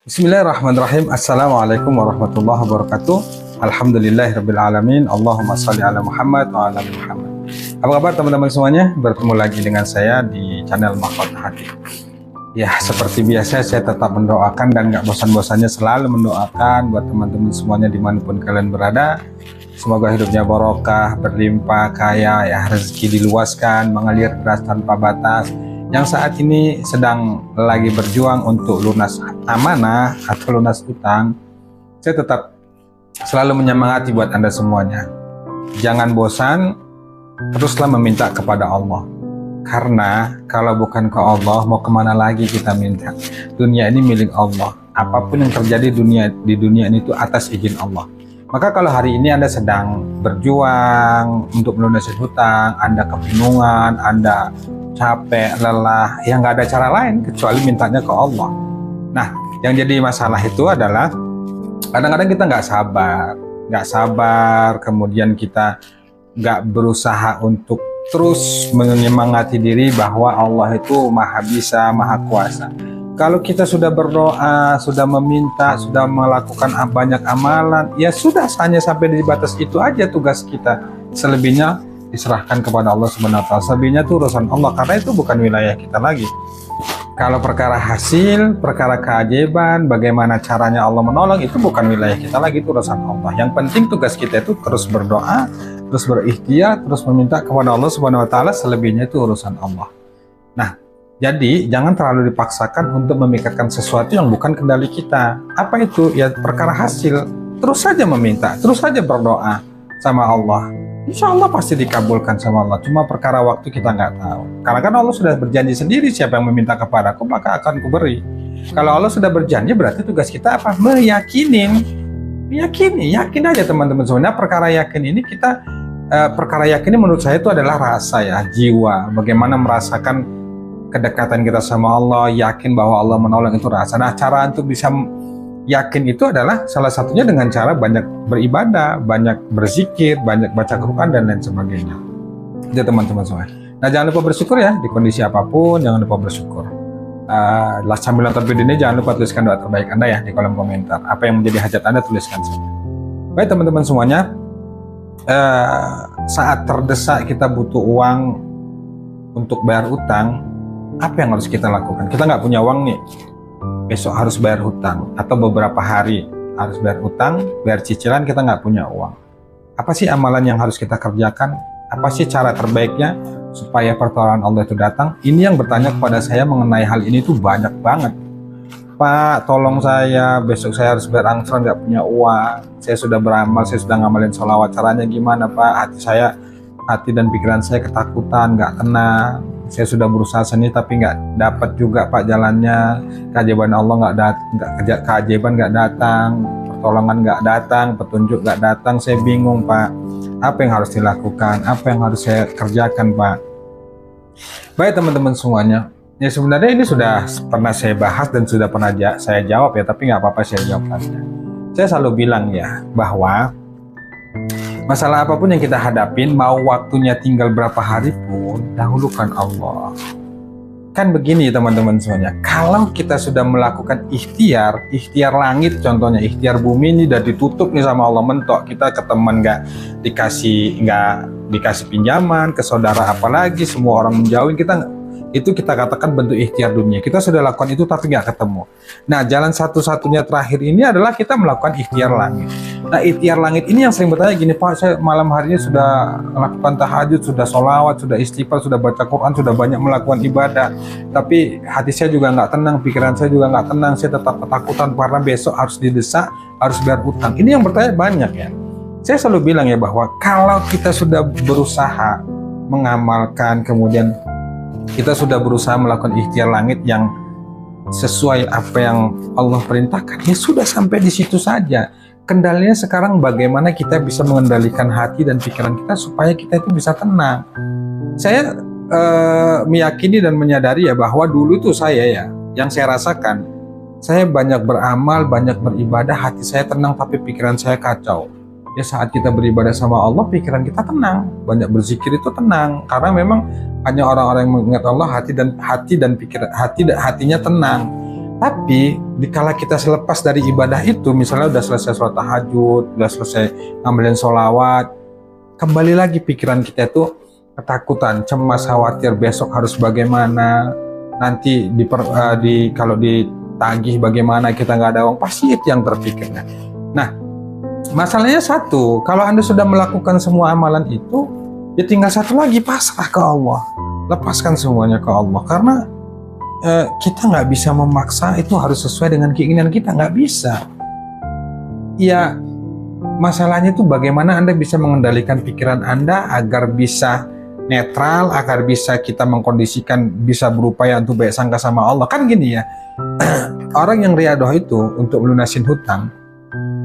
Bismillahirrahmanirrahim. Assalamualaikum warahmatullahi wabarakatuh. Alhamdulillahirrabbilalamin. Allahumma salli ala Muhammad wa ala ali Muhammad. Apa kabar teman-teman semuanya? Bertemu lagi dengan saya di channel Mahkota Hati. Ya, seperti biasa saya tetap mendoakan dan gak bosan-bosannya selalu mendoakan buat teman-teman semuanya dimanapun kalian berada. Semoga hidupnya barokah, berlimpah, kaya, ya rezeki diluaskan, mengalir deras tanpa batas. Yang saat ini sedang lagi berjuang untuk lunas amanah atau lunas utang, saya tetap selalu menyemangati buat Anda semuanya. Jangan bosan, teruslah meminta kepada Allah. Karena kalau bukan ke Allah, mau kemana lagi kita minta? Dunia ini milik Allah. Apapun yang terjadi di dunia ini itu atas izin Allah. Maka kalau hari ini Anda sedang berjuang untuk melunasi hutang, Anda kebingungan, Anda capek, lelah, ya nggak ada cara lain kecuali mintanya ke Allah. Nah, yang jadi masalah itu adalah kadang-kadang kita nggak sabar, kemudian kita nggak berusaha untuk terus menyemangati diri bahwa Allah itu maha bisa, maha kuasa. Kalau kita sudah berdoa, sudah meminta, sudah melakukan banyak amalan, ya sudah hanya sampai di batas itu aja tugas kita. Selebihnya diserahkan kepada Allah Subhanahu wa taala. Selebihnya itu urusan Allah, karena itu bukan wilayah kita lagi. Kalau perkara hasil, perkara keajaiban, bagaimana caranya Allah menolong, itu bukan wilayah kita lagi, itu urusan Allah. Yang penting tugas kita itu terus berdoa, terus berikhtiar, terus meminta kepada Allah Subhanahu wa taala. Selebihnya itu urusan Allah. Nah, jadi jangan terlalu dipaksakan untuk memikirkan sesuatu yang bukan kendali kita. Apa itu? Ya perkara hasil. Terus saja meminta, terus saja berdoa sama Allah. Insya Allah pasti dikabulkan sama Allah. Cuma perkara waktu kita nggak tahu. Karena kan Allah sudah berjanji sendiri, siapa yang meminta kepadaku maka akan kuberi. Kalau Allah sudah berjanji, berarti tugas kita apa? Meyakini, yakin aja teman-teman semuanya. Perkara yakin ini perkara yakin ini menurut saya itu adalah rasa ya, jiwa. Bagaimana merasakan kedekatan kita sama Allah, yakin bahwa Allah menolong, itu rasa. Nah, cara untuk bisa yakin itu adalah salah satunya dengan cara banyak beribadah, banyak berzikir, banyak baca Quran dan lain sebagainya. Jadi teman-teman semua. Nah, jangan lupa bersyukur ya di kondisi apapun, jangan lupa bersyukur. Sambil nonton video ini jangan lupa tuliskan doa terbaik Anda ya di kolom komentar. Apa yang menjadi hajat Anda tuliskan saja. Baik teman-teman semuanya, saat terdesak kita butuh uang untuk bayar utang, apa yang harus kita lakukan? Kita nggak punya uang nih, besok harus bayar hutang, atau beberapa hari harus bayar hutang, bayar cicilan, kita nggak punya uang. Apa sih amalan yang harus kita kerjakan? Apa sih cara terbaiknya supaya pertolongan Allah itu datang? Ini yang bertanya kepada saya mengenai hal ini tuh banyak banget. Pak, tolong saya, besok saya harus bayar angsuran, nggak punya uang. Saya sudah beramal, saya sudah ngamalin sholawat, caranya gimana Pak? Hati dan pikiran saya ketakutan, nggak tenang. Saya sudah berusaha seni tapi nggak dapat juga Pak jalannya. Keajaiban Allah keajaiban nggak datang, pertolongan nggak datang, petunjuk nggak datang. Saya bingung Pak. Apa yang harus dilakukan? Apa yang harus saya kerjakan Pak? Baik teman-teman semuanya. Ya sebenarnya ini sudah pernah saya bahas dan sudah pernah saya jawab ya. Tapi nggak apa-apa saya jawab lagi. Saya selalu bilang ya bahwa masalah apapun yang kita hadapin, mau waktunya tinggal berapa hari pun, dahulukan Allah. Kan begini teman-teman semuanya, kalau kita sudah melakukan ikhtiar langit contohnya, ikhtiar bumi ini udah ditutup nih sama Allah, mentok, kita ke teman nggak dikasih pinjaman, ke saudara apalagi, semua orang menjauhin, itu kita katakan bentuk ikhtiar dunia. Kita sudah lakukan itu tapi nggak ketemu. Nah, jalan satu-satunya terakhir ini adalah kita melakukan ikhtiar langit. Nah, ikhtiar langit ini yang sering bertanya gini, Pak, saya malam harinya sudah melakukan tahajud, sudah sholawat, sudah istighfar, sudah baca Quran, sudah banyak melakukan ibadah, tapi hati saya juga nggak tenang, pikiran saya juga nggak tenang, saya tetap ketakutan karena besok harus didesak, harus bayar utang. Ini yang bertanya banyak ya. Saya selalu bilang ya bahwa kalau kita sudah berusaha mengamalkan, kemudian kita sudah berusaha melakukan ikhtiar langit yang sesuai apa yang Allah perintahkan, ya sudah sampai di situ saja. Kendalinya sekarang bagaimana kita bisa mengendalikan hati dan pikiran kita supaya kita itu bisa tenang. Saya meyakini dan menyadari ya bahwa dulu itu yang saya rasakan, saya banyak beramal, banyak beribadah, hati saya tenang tapi pikiran saya kacau. Ya saat kita beribadah sama Allah, pikiran kita tenang, banyak berzikir itu tenang, karena memang hanya orang-orang yang mengingat Allah hatinya tenang. Tapi dikala kita selepas dari ibadah itu, misalnya udah selesai sholat tahajud, udah selesai ngambilin sholawat, kembali lagi pikiran kita itu ketakutan, cemas, khawatir besok harus bagaimana, nanti kalau ditagih bagaimana, kita nggak ada uang, pasti itu yang terpikirnya. Nah, masalahnya satu, kalau Anda sudah melakukan semua amalan itu, ya tinggal satu lagi, pasrah ke Allah, lepaskan semuanya ke Allah, karena kita nggak bisa memaksa itu harus sesuai dengan keinginan kita, nggak bisa. Ya, masalahnya itu bagaimana Anda bisa mengendalikan pikiran Anda agar bisa netral, agar bisa kita mengkondisikan, bisa berupaya untuk baik sangka sama Allah. Kan gini ya, orang yang riadoh itu untuk melunasin hutang,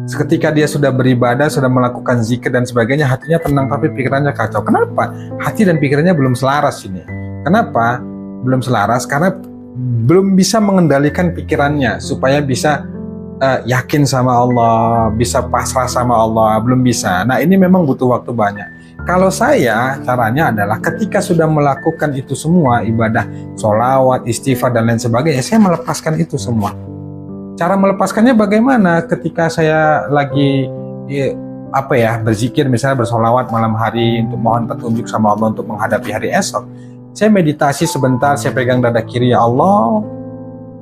ketika dia sudah beribadah, sudah melakukan zikir dan sebagainya, hatinya tenang tapi pikirannya kacau. Kenapa? Hati dan pikirannya belum selaras ini. Kenapa? Belum selaras karena belum bisa mengendalikan pikirannya supaya bisa yakin sama Allah, bisa pasrah sama Allah, belum bisa. Nah, ini memang butuh waktu banyak. Kalau saya, caranya adalah ketika sudah melakukan itu semua, ibadah, sholawat, istighfar, dan lain sebagainya, saya melepaskan itu semua. Cara melepaskannya bagaimana? Ketika saya lagi berzikir, misalnya bersolawat malam hari untuk mohon petunjuk sama Allah untuk menghadapi hari esok, saya meditasi sebentar, saya pegang dada kiri, ya Allah,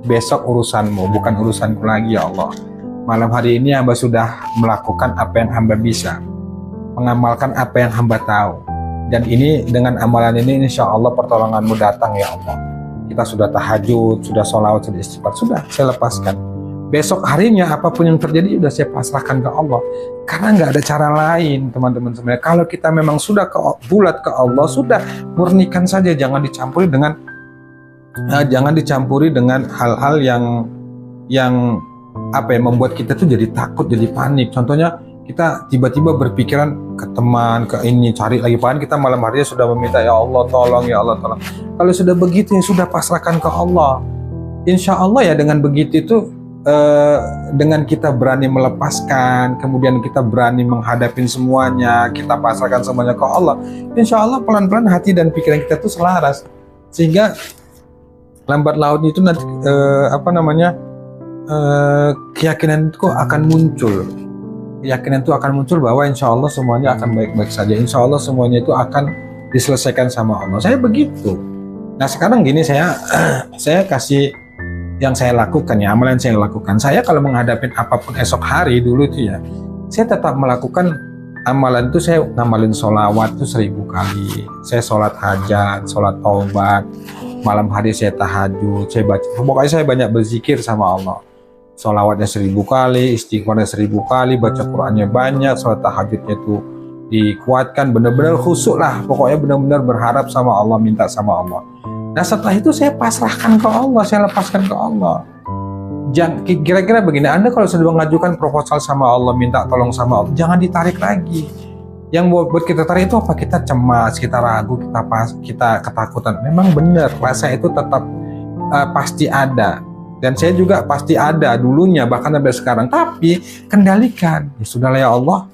besok urusanmu, bukan urusanku lagi ya Allah. Malam hari ini hamba sudah melakukan apa yang hamba bisa, mengamalkan apa yang hamba tahu, dan ini dengan amalan ini insya Allah pertolonganmu datang ya Allah. Kita sudah tahajud, sudah sholawat, sudah istighfar, sudah saya lepaskan. Besok harinya apapun yang terjadi sudah saya pasrahkan ke Allah, karena nggak ada cara lain teman-teman sebenarnya. Kalau kita memang sudah bulat ke Allah, sudah murnikan saja, jangan dicampuri dengan hal-hal yang membuat kita tuh jadi takut, jadi panik. Contohnya kita tiba-tiba berpikiran ke teman, ke ini, cari lagi, padahal kita malam harinya sudah meminta, ya Allah tolong, ya Allah tolong. Kalau sudah begitu ya sudah pasrahkan ke Allah. Insya Allah ya dengan begitu itu, dengan kita berani melepaskan, kemudian kita berani menghadapi semuanya, kita pasrahkan semuanya ke Allah, insya Allah pelan-pelan hati dan pikiran kita tuh selaras, sehingga lambat laun itu nanti keyakinan itu akan muncul, bahwa insya Allah semuanya akan baik-baik saja, insya Allah semuanya itu akan diselesaikan sama Allah. Saya begitu. Nah sekarang gini, saya kasih yang saya lakukan ya, amalan saya lakukan. Saya kalau menghadapi apapun esok hari dulu itu ya, saya tetap melakukan amalan itu. Saya ngamalin sholawat itu 1000 kali. Saya sholat hajat, sholat taubat, malam hari saya tahajud, saya baca. Pokoknya saya banyak berzikir sama Allah. Sholawatnya 1000 kali, istighfarnya 1000 kali, baca Qur'annya banyak, sholat tahajudnya itu dikuatkan, benar-benar khusyuk lah. Pokoknya benar-benar berharap sama Allah, minta sama Allah. Nah setelah itu saya pasrahkan ke Allah, saya lepaskan ke Allah. Kira-kira begini, Anda kalau sudah mengajukan proposal sama Allah, minta tolong sama Allah, jangan ditarik lagi. Yang buat kita tarik itu apa? Kita cemas, kita ragu, kita ketakutan. Memang benar, rasa itu tetap pasti ada. Dan saya juga pasti ada dulunya, bahkan sampai sekarang. Tapi kendalikan, ya sudahlah ya Allah,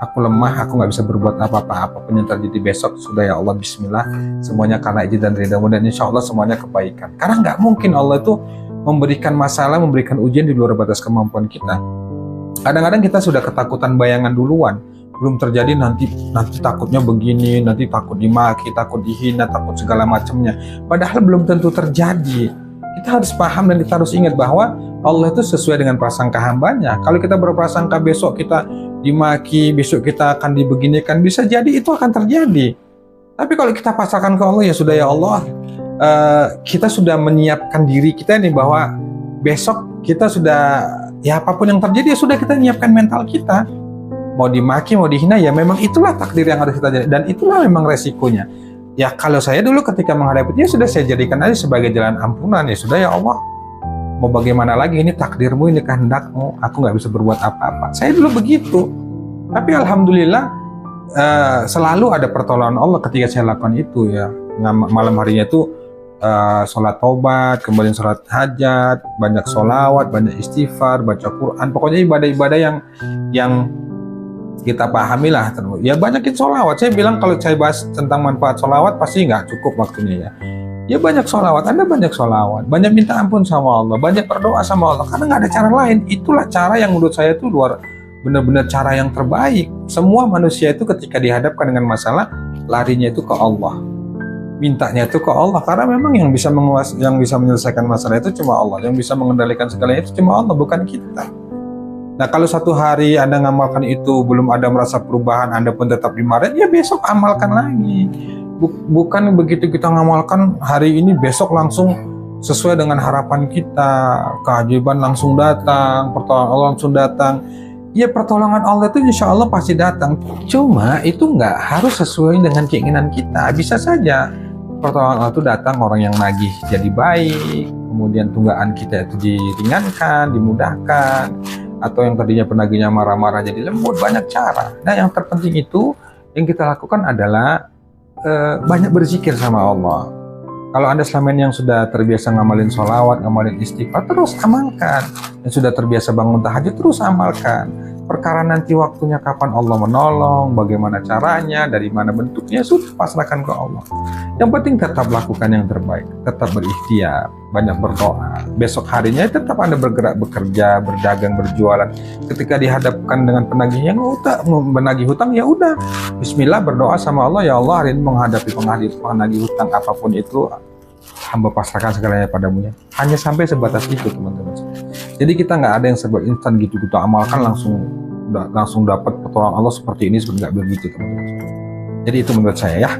aku lemah, aku nggak bisa berbuat apa-apa. Apapun yang terjadi besok, sudah ya Allah, bismillah, semuanya karena izin dan ridhamu, dan insya Allah semuanya kebaikan. Karena nggak mungkin Allah itu memberikan masalah, memberikan ujian di luar batas kemampuan kita. Kadang-kadang kita sudah ketakutan bayangan duluan, belum terjadi, nanti takutnya begini, nanti takut dimaki, takut dihina, takut segala macamnya. Padahal belum tentu terjadi. Kita harus paham dan kita harus ingat bahwa Allah itu sesuai dengan prasangka hambanya. Kalau kita berprasangka besok kita dimaki, besok kita akan dibeginikan, bisa jadi itu akan terjadi. Tapi kalau kita pasrahkan ke Allah, ya sudah ya Allah, kita sudah menyiapkan diri kita nih bahwa besok kita sudah, ya apapun yang terjadi ya sudah kita menyiapkan mental kita. Mau dimaki, mau dihina, ya memang itulah takdir yang harus kita jadi, dan itulah memang resikonya. Ya kalau saya dulu ketika menghadapinya sudah saya jadikan aja sebagai jalan ampunan, ya sudah ya Allah, mau bagaimana lagi, ini takdirmu, ini kehendakmu, aku nggak bisa berbuat apa-apa. Saya dulu begitu. Tapi alhamdulillah selalu ada pertolongan Allah ketika saya lakukan itu ya. Malam harinya itu sholat taubat, kembali sholat hajat, banyak sholawat, banyak istighfar, baca Quran, pokoknya ibadah-ibadah yang kita pahami lah. Ya banyakin sholawat. Saya bilang kalau saya bahas tentang manfaat sholawat pasti nggak cukup waktunya ya. Ya banyak sholawat, Anda banyak sholawat, banyak minta ampun sama Allah, banyak berdoa sama Allah, karena nggak ada cara lain. Itulah cara yang menurut saya itu benar-benar cara yang terbaik. Semua manusia itu ketika dihadapkan dengan masalah, larinya itu ke Allah, mintanya itu ke Allah, karena memang yang bisa menyelesaikan masalah itu cuma Allah, yang bisa mengendalikan segalanya itu cuma Allah, bukan kita. Nah, kalau satu hari Anda ngamalkan itu belum ada merasa perubahan, Anda pun tetap dimarahin, ya besok amalkan lagi. Bukan begitu kita ngamalkan hari ini, besok langsung sesuai dengan harapan kita, keajaiban langsung datang, pertolongan Allah langsung datang. Ya, pertolongan Allah itu insya Allah pasti datang. Cuma itu nggak harus sesuai dengan keinginan kita. Bisa saja pertolongan Allah itu datang, orang yang nagih jadi baik, kemudian tunggaan kita itu diringankan, dimudahkan, atau yang tadinya penagihnya marah-marah jadi lembut. Banyak cara. Nah, yang terpenting itu yang kita lakukan adalah banyak berzikir sama Allah. Kalau Anda selama ini yang sudah terbiasa ngamalin sholawat, ngamalin istighfar, terus amalkan. Yang sudah terbiasa bangun tahajud, terus amalkan. Perkara nanti waktunya kapan Allah menolong, bagaimana caranya, dari mana bentuknya, sudah pasrahkan ke Allah. Yang penting tetap lakukan yang terbaik, tetap berikhtiar, banyak berdoa. Besok harinya tetap Anda bergerak, bekerja, berdagang, berjualan. Ketika dihadapkan dengan penagih yang menagih hutang, ya udah, bismillah, berdoa sama Allah, ya Allah, hari ini menghadapi penagih hutang apapun itu, hamba pasrahkan segalanya padamu ya. Hanya sampai sebatas itu, teman-teman. Jadi kita nggak ada yang serba instan gitu, kita amalkan langsung dapat pertolongan Allah seperti ini, sebenarnya nggak begitu, teman-teman. Jadi itu menurut saya ya.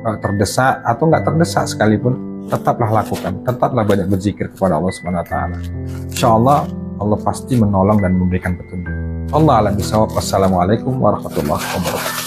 Terdesak atau nggak terdesak sekalipun, tetaplah lakukan, tetaplah banyak berzikir kepada Allah Subhanahu Wa Taala. Insya Allah Allah pasti menolong dan memberikan petunjuk. Allah a'lam bishawab. Wassalamualaikum warahmatullahi wabarakatuh.